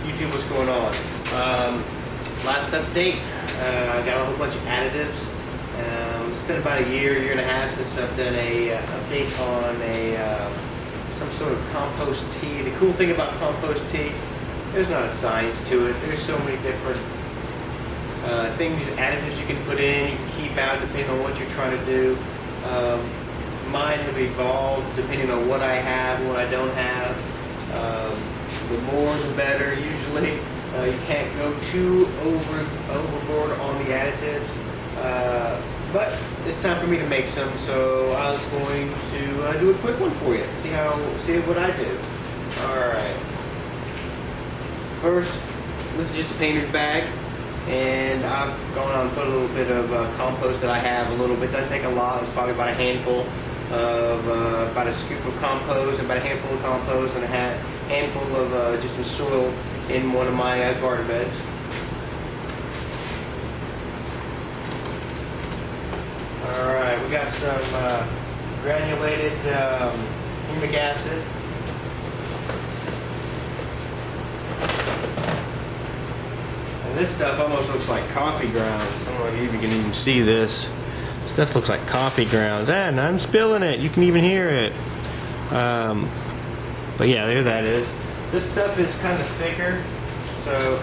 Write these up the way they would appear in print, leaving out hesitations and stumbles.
YouTube, what's going on? Last update, I got a whole bunch of additives. It's been about a year and a half since I've done a update on some sort of compost tea. The cool thing about compost tea, there's not a science to it. There's so many different things, additives you can put in, you can keep out depending on what you're trying to do. Mine have evolved depending on what I have and what I don't have. The more the better usually. You can't go too overboard on the additives. But it's time for me to make some, so I was going to do a quick one for you. See what I do. Alright. First, this is just a painter's bag. And I've gone on and put a little bit of compost that I have, a little bit, doesn't take a lot, it's probably about a handful of, about a scoop of compost, and about a handful of compost, and a handful of just some soil in one of my garden beds. Alright, we got some granulated humic acid. This stuff almost looks like coffee grounds. I don't know if you can even see this. Stuff looks like coffee grounds. And I'm spilling it. You can even hear it. But yeah, there that is. This stuff is kind of thicker. So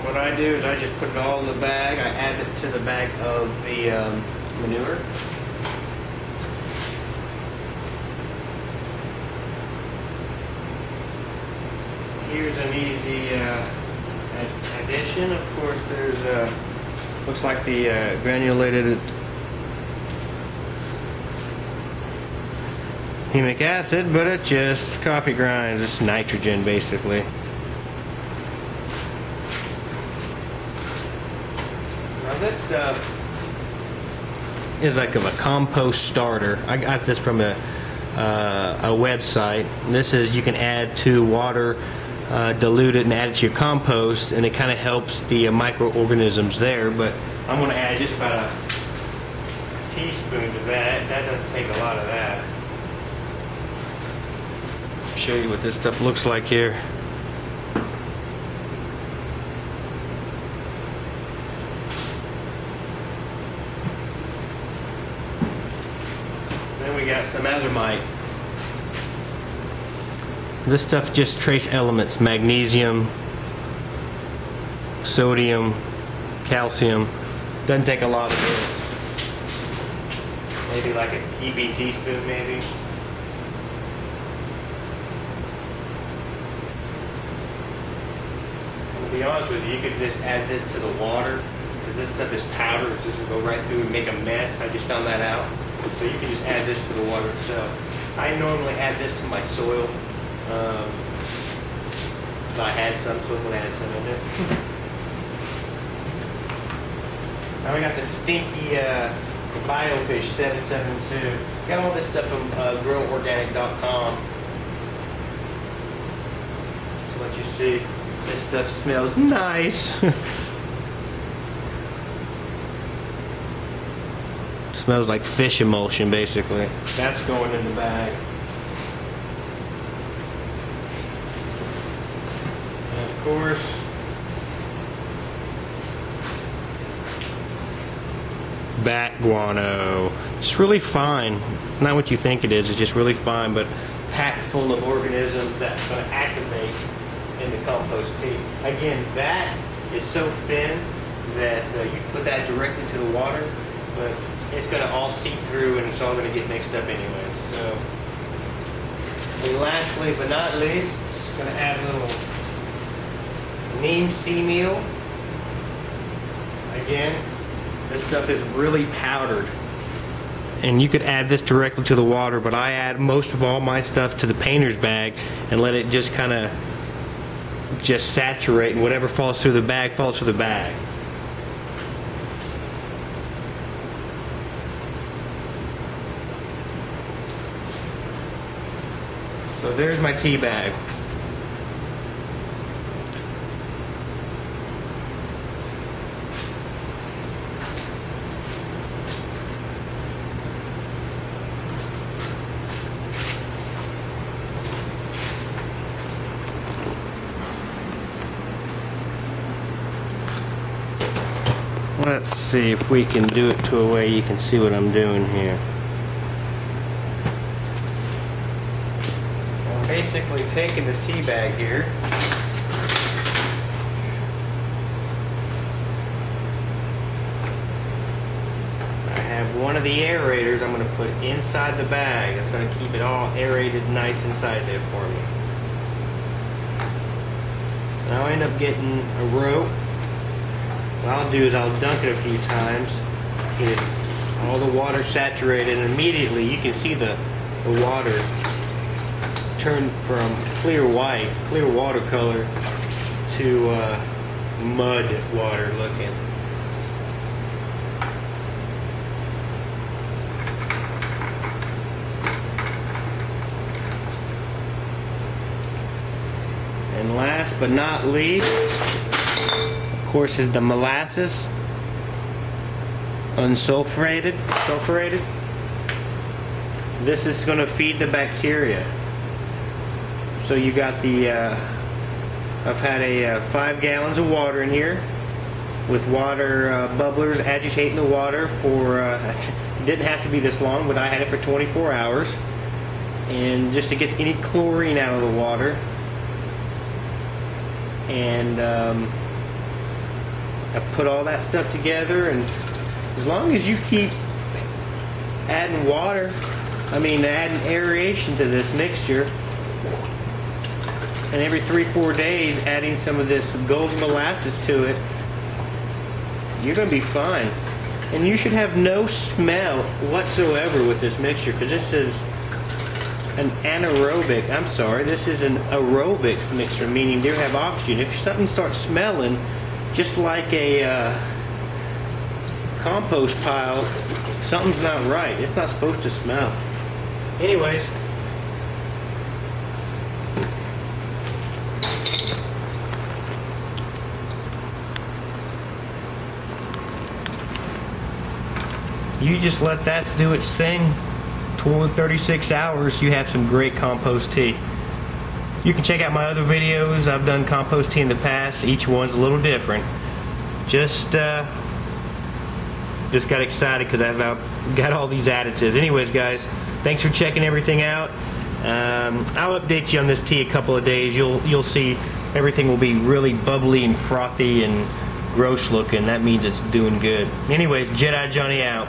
what I do is I just put it all in the bag. I add it to the bag of the manure. Here's an easy addition. Of course, there's looks like the granulated humic acid, but it's just coffee grinds. It's nitrogen, basically. Now this stuff is like a compost starter. I got this from a website. And this is, you can add to water, dilute it and add it to your compost, and it kind of helps the microorganisms there. But I'm going to add just about a teaspoon to that. That doesn't take a lot of that. I'll show you what this stuff looks like here. Then we got some azomite. This stuff just trace elements: magnesium, sodium, calcium. Doesn't take a lot of this. Maybe like a heaping teaspoon, maybe. To be honest with you, you could just add this to the water, because this stuff is powder. It's just going to go right through and make a mess. I just found that out. So you can just add this to the water itself. I normally add this to my soil. I had some, so I'm going to add some in there. Now we got the stinky Biofish 772. Got all this stuff from groworganic.com. Just let you see. This stuff smells nice. It smells like fish emulsion, basically. That's going in the bag. Of course, bat guano. It's really fine. Not what you think it is. It's just really fine, but packed full of organisms that's going to activate in the compost tea. Again, that is so thin that you can put that directly to the water, but it's going to all seep through and it's all going to get mixed up anyway. So, and lastly but not least, going to add a little neem sea meal. Again, this stuff is really powdered, and you could add this directly to the water, but I add most of all my stuff to the painter's bag and let it just kind of just saturate, and whatever falls through the bag falls through the bag. So there's my tea bag. Let's see if we can do it to a way you can see what I'm doing here. I'm basically taking the tea bag here. I have one of the aerators I'm going to put inside the bag. That's going to keep it all aerated nice inside there for me. Now I end up getting a rope. What I'll do is I'll dunk it a few times, get it, all the water saturated, and immediately you can see the water turn from clear white, clear watercolor, to mud water looking. And last but not least, of course, is the molasses, unsulfurated, sulfurated. This is going to feed the bacteria. So you got the, I've had 5 gallons of water in here with water bubblers agitating the water for, it didn't have to be this long, but I had it for 24 hours. And just to get any chlorine out of the water. And I put all that stuff together, and as long as you keep adding water, adding aeration to this mixture, and every 3-4 days adding some of this golden molasses to it, you're going to be fine. And you should have no smell whatsoever with this mixture, because this is an anaerobic, this is an aerobic mixture, meaning they have oxygen. If something starts smelling just like a compost pile, something's not right. It's not supposed to smell. Anyways, you just let that do its thing. 36 hours, you have some great compost tea. You can check out my other videos. I've done compost tea in the past. Each one's a little different. Just got excited because I've got all these additives. Anyways, guys, thanks for checking everything out. I'll update you on this tea a couple of days. You'll see everything will be really bubbly and frothy and gross looking. That means it's doing good. Anyways, Jedi Johnny out.